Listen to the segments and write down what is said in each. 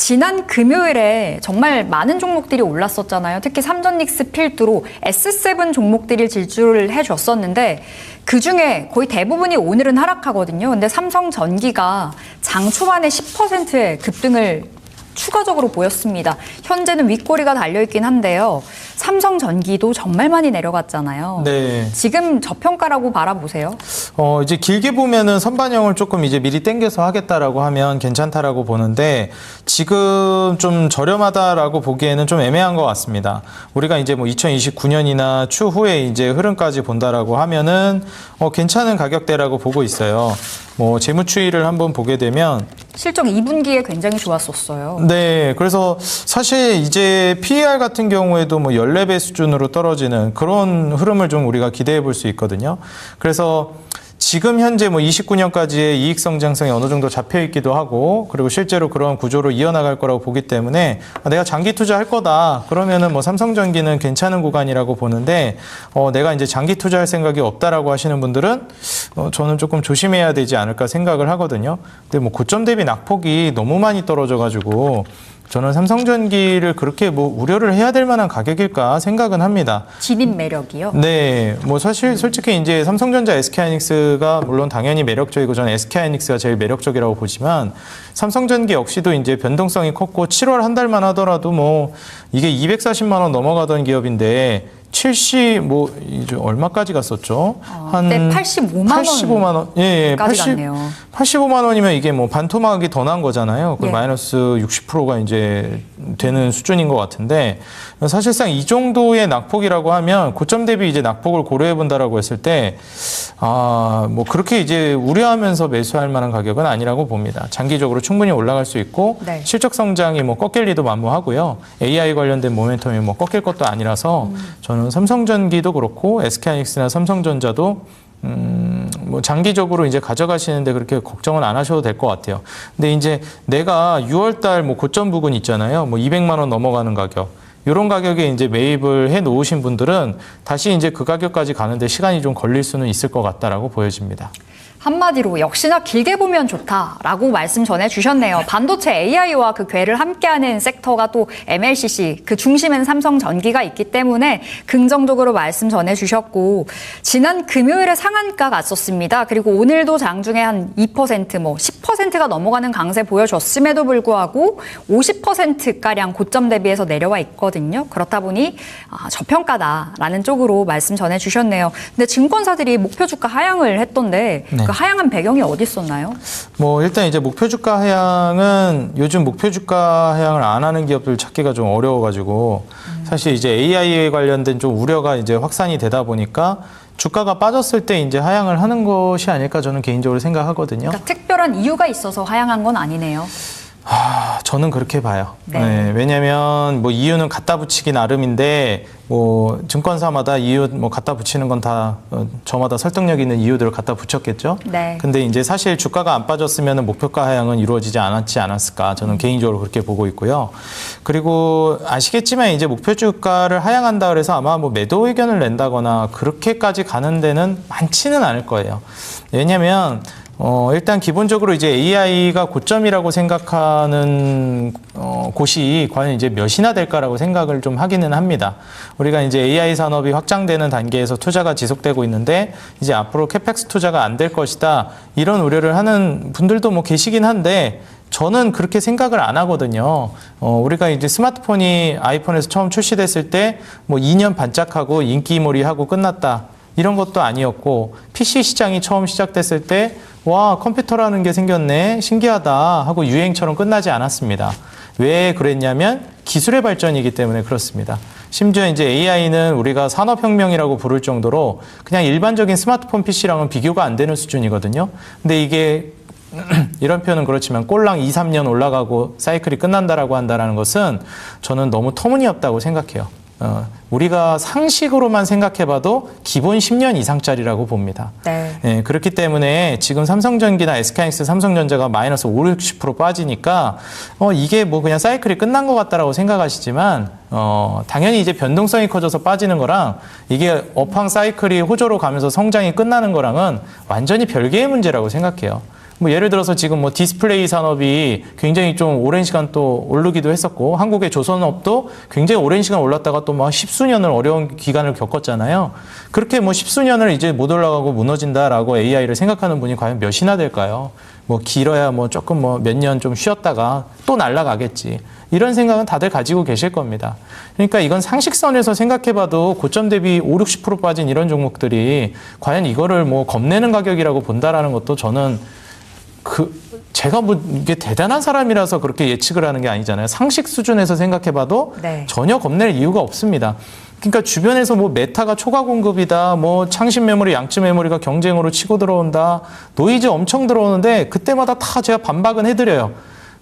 지난 금요일에 정말 많은 종목들이 올랐었잖아요. 특히 삼전닉스 필두로 S7 종목들이 질주를 해줬었는데 그중에 거의 대부분이 오늘은 하락하거든요. 근데 삼성전기가 장 초반에 10%의 급등을 추가적으로 보였습니다. 현재는 윗꼬리가 달려있긴 한데요. 삼성전기도 정말 많이 내려갔잖아요. 네. 지금 저평가라고 바라보세요? 이제 길게 보면은 선반영을 조금 이제 미리 땡겨서 하겠다라고 하면 괜찮다라고 보는데 지금 좀 저렴하다라고 보기에는 좀 애매한 것 같습니다. 우리가 이제 뭐 2029년이나 추후에 이제 흐름까지 본다라고 하면은 괜찮은 가격대라고 보고 있어요. 뭐 재무추이를 한번 보게 되면 실적 2분기에 굉장히 좋았었어요. 네, 그래서 사실 이제 PER 같은 경우에도 뭐 14배 수준으로 떨어지는 그런 흐름을 좀 우리가 기대해 볼 수 있거든요. 그래서 지금 현재 뭐 29년까지의 이익 성장성이 어느 정도 잡혀 있기도 하고 그리고 실제로 그런 구조로 이어나갈 거라고 보기 때문에 내가 장기 투자할 거다 그러면은 뭐 삼성전기는 괜찮은 구간이라고 보는데 내가 이제 장기 투자할 생각이 없다라고 하시는 분들은 저는 조금 조심해야 되지 않을까 생각을 하거든요. 근데 뭐 고점 대비 낙폭이 너무 많이 떨어져 가지고 저는 삼성전기를 그렇게 뭐 우려를 해야 될 만한 가격일까 생각은 합니다. 진입 매력이요? 네, 뭐 사실 솔직히 이제 삼성전자, SK하이닉스가 물론 당연히 매력적이고 저는 SK하이닉스가 제일 매력적이라고 보지만 삼성전기 역시도 이제 변동성이 컸고 7월 한 달만 하더라도 뭐 이게 240만 원 넘어가던 기업인데 70, 뭐, 이제 얼마까지 갔었죠? 네, 85만 원. 예, 85만 원이면 이게 뭐 반토막이 더 난 거잖아요. 그 예. 마이너스 60%가 이제 되는 수준인 것 같은데 사실상 이 정도의 낙폭이라고 하면 고점 대비 이제 낙폭을 고려해 본다라고 했을 때 뭐 그렇게 이제 우려하면서 매수할 만한 가격은 아니라고 봅니다. 장기적으로 충분히 올라갈 수 있고 네. 실적 성장이 뭐 꺾일 리도 만무하고요. AI 관련된 모멘텀이 뭐 꺾일 것도 아니라서 저는 삼성전기도 그렇고 SK하이닉스나 삼성전자도 뭐 장기적으로 이제 가져가시는데 그렇게 걱정은 안 하셔도 될 것 같아요. 근데 이제 내가 6월달 뭐 고점 부근 있잖아요. 뭐 200만 원 넘어가는 가격. 이런 가격에 이제 매입을 해 놓으신 분들은 다시 이제 그 가격까지 가는데 시간이 좀 걸릴 수는 있을 것 같다라고 보여집니다. 한마디로 역시나 길게 보면 좋다라고 말씀 전해주셨네요. 반도체 AI와 그 궤를 함께하는 섹터가 또 MLCC, 그 중심에는 삼성전기가 있기 때문에 긍정적으로 말씀 전해주셨고 지난 금요일에 상한가 갔었습니다. 그리고 오늘도 장중에 한 2%, 뭐 10%가 넘어가는 강세 보여줬음에도 불구하고 50%가량 고점 대비해서 내려와 있거든요. 그렇다 보니 저평가다라는 쪽으로 말씀 전해주셨네요. 근데 증권사들이 목표 주가 하향을 했던데 네. 그 하향한 배경이 어디 있었나요? 뭐 일단 이제 목표 주가 하향은 요즘 목표 주가 하향을 안 하는 기업들 찾기가 좀 어려워가지고 사실 이제 AI에 관련된 좀 우려가 이제 확산이 되다 보니까 주가가 빠졌을 때 이제 하향을 하는 것이 아닐까 저는 개인적으로 생각하거든요. 그러니까 특별한 이유가 있어서 하향한 건 아니네요. 저는 그렇게 봐요. 네. 네, 왜냐면 뭐 이유는 갖다 붙이기 나름인데 뭐 증권사마다 이유 뭐 갖다 붙이는 건 다 저마다 설득력 있는 이유들을 갖다 붙였겠죠. 네. 근데 이제 사실 주가가 안 빠졌으면 목표가 하향은 이루어지지 않았을까 저는 개인적으로 그렇게 보고 있고요. 그리고 아시겠지만 이제 목표 주가를 하향한다 그래서 아마 뭐 매도 의견을 낸다거나 그렇게까지 가는 데는 많지는 않을 거예요. 왜냐면 일단 기본적으로 이제 AI가 고점이라고 생각하는 곳이 과연 이제 몇이나 될까라고 생각을 좀 하기는 합니다. 우리가 이제 AI 산업이 확장되는 단계에서 투자가 지속되고 있는데 이제 앞으로 캐펙스 투자가 안 될 것이다 이런 우려를 하는 분들도 뭐 계시긴 한데 저는 그렇게 생각을 안 하거든요. 우리가 이제 스마트폰이 아이폰에서 처음 출시됐을 때 뭐 2년 반짝하고 인기몰이하고 끝났다. 이런 것도 아니었고 PC 시장이 처음 시작됐을 때 와 컴퓨터라는 게 생겼네 신기하다 하고 유행처럼 끝나지 않았습니다. 왜 그랬냐면 기술의 발전이기 때문에 그렇습니다. 심지어 이제 AI는 우리가 산업혁명이라고 부를 정도로 그냥 일반적인 스마트폰 PC랑은 비교가 안 되는 수준이거든요. 근데 이게 이런 표현은 그렇지만 꼴랑 2, 3년 올라가고 사이클이 끝난다라고 한다는 것은 저는 너무 터무니없다고 생각해요. 우리가 상식으로만 생각해봐도 기본 10년 이상짜리라고 봅니다. 네. 예, 그렇기 때문에 지금 삼성전기나 SK하이닉스, 삼성전자가 마이너스 5, 60% 빠지니까 이게 뭐 그냥 사이클이 끝난 것 같다라고 생각하시지만 당연히 이제 변동성이 커져서 빠지는 거랑 이게 업황 사이클이 호조로 가면서 성장이 끝나는 거랑은 완전히 별개의 문제라고 생각해요. 뭐 예를 들어서 지금 뭐 디스플레이 산업이 굉장히 좀 오랜 시간 또 오르기도 했었고 한국의 조선업도 굉장히 오랜 시간 올랐다가 또 막 십수년을 어려운 기간을 겪었잖아요. 그렇게 뭐 십수년을 이제 못 올라가고 무너진다라고 AI를 생각하는 분이 과연 몇이나 될까요? 뭐 길어야 뭐 조금 뭐 몇 년 좀 쉬었다가 또 날아가겠지. 이런 생각은 다들 가지고 계실 겁니다. 그러니까 이건 상식선에서 생각해봐도 고점 대비 5, 60% 빠진 이런 종목들이 과연 이거를 뭐 겁내는 가격이라고 본다라는 것도 저는 제가 뭐 이게 대단한 사람이라서 그렇게 예측을 하는 게 아니잖아요. 상식 수준에서 생각해봐도 네. 전혀 겁낼 이유가 없습니다. 그러니까 주변에서 뭐 메타가 초과 공급이다, 뭐 창신 메모리, 양쯔 메모리가 경쟁으로 치고 들어온다, 노이즈 엄청 들어오는데 그때마다 다 제가 반박은 해드려요.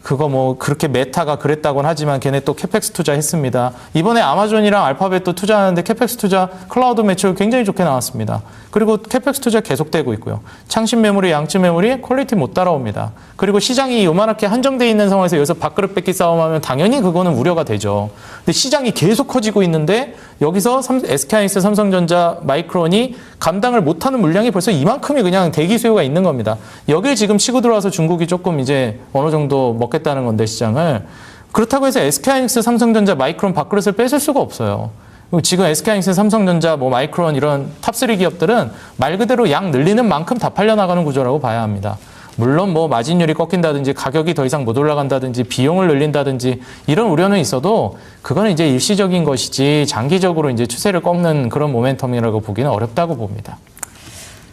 그거 뭐 그렇게 메타가 그랬다고는 하지만 걔네 또 캐펙스 투자했습니다. 이번에 아마존이랑 알파벳도 투자하는데 캐펙스 투자 클라우드 매출 굉장히 좋게 나왔습니다. 그리고 캐펙스 투자 계속되고 있고요. 창신 메모리, 양쯔 메모리 퀄리티 못 따라옵니다. 그리고 시장이 요만하게 한정돼 있는 상황에서 여기서 밥그릇 뺏기 싸움하면 당연히 그거는 우려가 되죠. 근데 시장이 계속 커지고 있는데 여기서 SK하이닉스, 삼성전자, 마이크론이 감당을 못하는 물량이 벌써 이만큼이 그냥 대기 수요가 있는 겁니다. 여길 지금 치고 들어와서 중국이 조금 이제 어느 정도 먹겠다는 건데 시장을. 그렇다고 해서 SK하이닉스, 삼성전자, 마이크론 밥그릇을 뺏을 수가 없어요. 지금 SK하이닉스, 삼성전자, 뭐 마이크론 이런 탑3 기업들은 말 그대로 양 늘리는 만큼 다 팔려나가는 구조라고 봐야 합니다. 물론 뭐 마진율이 꺾인다든지 가격이 더 이상 못 올라간다든지 비용을 늘린다든지 이런 우려는 있어도 그거는 이제 일시적인 것이지 장기적으로 이제 추세를 꺾는 그런 모멘텀이라고 보기는 어렵다고 봅니다.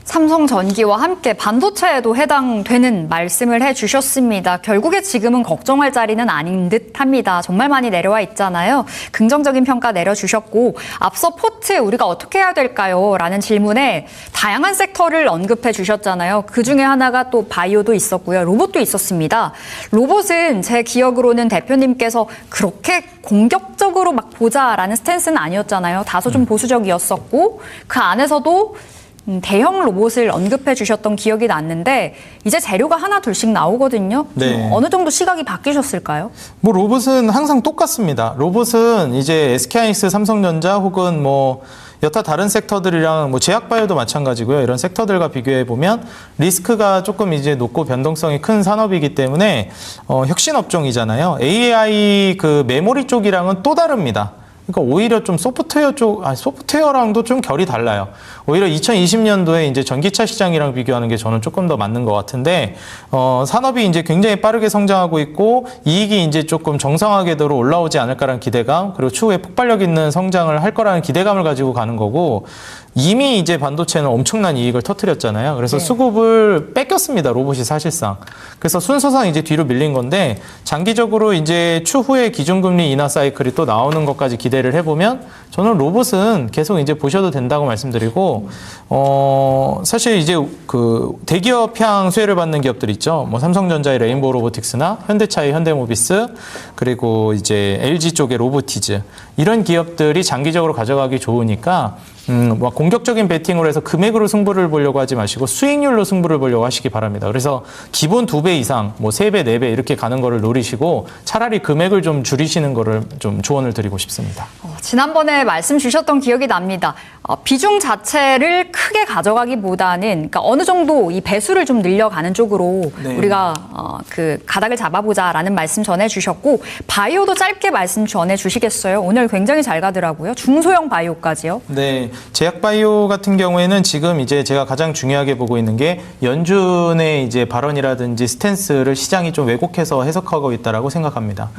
삼성전기와 함께 반도체에도 해당되는 말씀을 해주셨습니다. 결국에 지금은 걱정할 자리는 아닌 듯합니다. 정말 많이 내려와 있잖아요. 긍정적인 평가 내려주셨고 앞서 포트 우리가 어떻게 해야 될까요? 라는 질문에 다양한 섹터를 언급해 주셨잖아요. 그중에 하나가 또 바이오도 있었고요. 로봇도 있었습니다. 로봇은 제 기억으로는 대표님께서 그렇게 공격적으로 막 보자라는 스탠스는 아니었잖아요. 다소 좀 보수적이었었고 그 안에서도 대형 로봇을 언급해 주셨던 기억이 났는데 이제 재료가 하나 둘씩 나오거든요. 네. 어느 정도 시각이 바뀌셨을까요? 뭐 로봇은 항상 똑같습니다. 로봇은 이제 SK하이닉스, 삼성전자 혹은 뭐 여타 다른 섹터들이랑 뭐 제약바이오도 마찬가지고요. 이런 섹터들과 비교해 보면 리스크가 조금 이제 높고 변동성이 큰 산업이기 때문에 혁신 업종이잖아요. AI 그 메모리 쪽이랑은 또 다릅니다. 그러니까 오히려 좀 소프트웨어랑도 좀 결이 달라요. 오히려 2020년도에 이제 전기차 시장이랑 비교하는 게 저는 조금 더 맞는 것 같은데, 산업이 이제 굉장히 빠르게 성장하고 있고, 이익이 이제 조금 정상화궤도로 올라오지 않을까라는 기대감, 그리고 추후에 폭발력 있는 성장을 할 거라는 기대감을 가지고 가는 거고, 이미 이제 반도체는 엄청난 이익을 터뜨렸잖아요. 그래서 네. 수급을 뺏겼습니다. 로봇이 사실상. 그래서 순서상 이제 뒤로 밀린 건데 장기적으로 이제 추후에 기준금리 인하 사이클이 또 나오는 것까지 기대를 해보면 저는 로봇은 계속 이제 보셔도 된다고 말씀드리고 사실 이제 그 대기업향 수혜를 받는 기업들 있죠. 뭐 삼성전자의 레인보우 로보틱스나 현대차의 현대모비스 그리고 이제 LG 쪽의 로보티즈 이런 기업들이 장기적으로 가져가기 좋으니까 뭐 공격적인 베팅으로 해서 금액으로 승부를 보려고 하지 마시고 수익률로 승부를 보려고 하시기 바랍니다. 그래서 기본 2배 이상, 뭐 3배, 4배 이렇게 가는 거를 노리시고 차라리 금액을 좀 줄이시는 거를 좀 조언을 드리고 싶습니다. 지난번에 말씀 주셨던 기억이 납니다. 비중 자체를 크게 가져가기보다는 그러니까 어느 정도 이 배수를 좀 늘려가는 쪽으로 네. 우리가 그 가닥을 잡아보자라는 말씀 전해주셨고 바이오도 짧게 말씀 전해주시겠어요? 오늘 굉장히 잘 가더라고요. 중소형 바이오까지요. 네, 제약바이오 같은 경우에는 지금 이제 제가 가장 중요하게 보고 있는 게 연준의 이제 발언이라든지 스탠스를 시장이 좀 왜곡해서 해석하고 있다라고 생각합니다.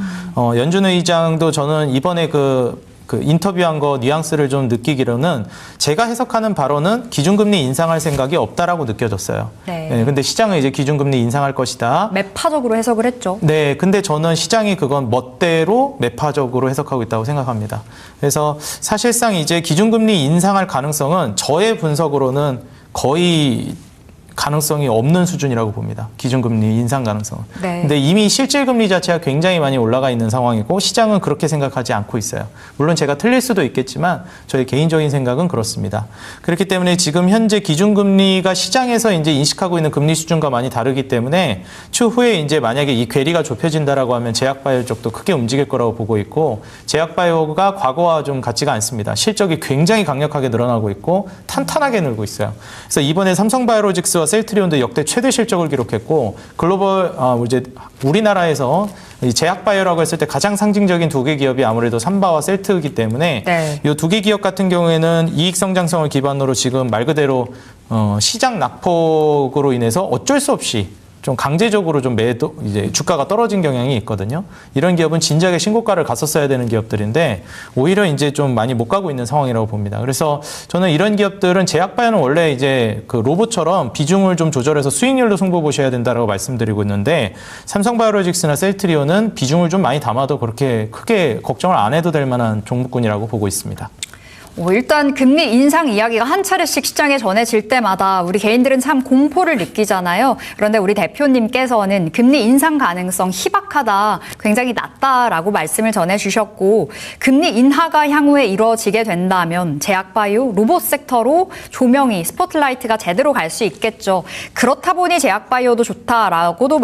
연준 의장도 저는 이번에 그 인터뷰한 거 뉘앙스를 좀 느끼기로는 제가 해석하는 발언은 기준금리 인상할 생각이 없다라고 느껴졌어요. 네. 네, 근데 시장은 이제 기준금리 인상할 것이다. 매파적으로 해석을 했죠. 네, 근데 저는 시장이 그건 멋대로 매파적으로 해석하고 있다고 생각합니다. 그래서 사실상 이제 기준금리 인상할 가능성은 저의 분석으로는 거의 가능성이 없는 수준이라고 봅니다. 기준금리 인상 가능성은. 네. 근데 이미 실질금리 자체가 굉장히 많이 올라가 있는 상황이고 시장은 그렇게 생각하지 않고 있어요. 물론 제가 틀릴 수도 있겠지만 저의 개인적인 생각은 그렇습니다. 그렇기 때문에 지금 현재 기준금리가 시장에서 이제 인식하고 있는 금리 수준과 많이 다르기 때문에 추후에 이제 만약에 이 괴리가 좁혀진다라고 하면 제약바이오 쪽도 크게 움직일 거라고 보고 있고 제약바이오가 과거와 좀 같지가 않습니다. 실적이 굉장히 강력하게 늘어나고 있고 탄탄하게 늘고 있어요. 그래서 이번에 삼성바이오로직스와 셀트리온도 역대 최대 실적을 기록했고 글로벌 이제 우리나라에서 이 제약바이오라고 했을 때 가장 상징적인 두 개 기업이 아무래도 삼바와 셀트이기 때문에 네. 이 두 개 기업 같은 경우에는 이익 성장성을 기반으로 지금 말 그대로 시장 낙폭으로 인해서 어쩔 수 없이 좀 강제적으로 좀 매도 이제 주가가 떨어진 경향이 있거든요. 이런 기업은 진작에 신고가를 갔었어야 되는 기업들인데 오히려 이제 좀 많이 못 가고 있는 상황이라고 봅니다. 그래서 저는 이런 기업들은 제약바이오는 원래 이제 그 로봇처럼 비중을 좀 조절해서 수익률로 승부 보셔야 된다라고 말씀드리고 있는데 삼성바이오로직스나 셀트리온은 비중을 좀 많이 담아도 그렇게 크게 걱정을 안 해도 될 만한 종목군이라고 보고 있습니다. 일단 금리 인상 이야기가 한 차례씩 시장에 전해질 때마다 우리 개인들은 참 공포를 느끼잖아요. 그런데 우리 대표님께서는 금리 인상 가능성 희박하다, 굉장히 낮다라고 말씀을 전해주셨고 금리 인하가 향후에 이루어지게 된다면 제약바이오, 로봇 섹터로 조명이, 스포트라이트가 제대로 갈 수 있겠죠. 그렇다 보니 제약바이오도 좋다라고도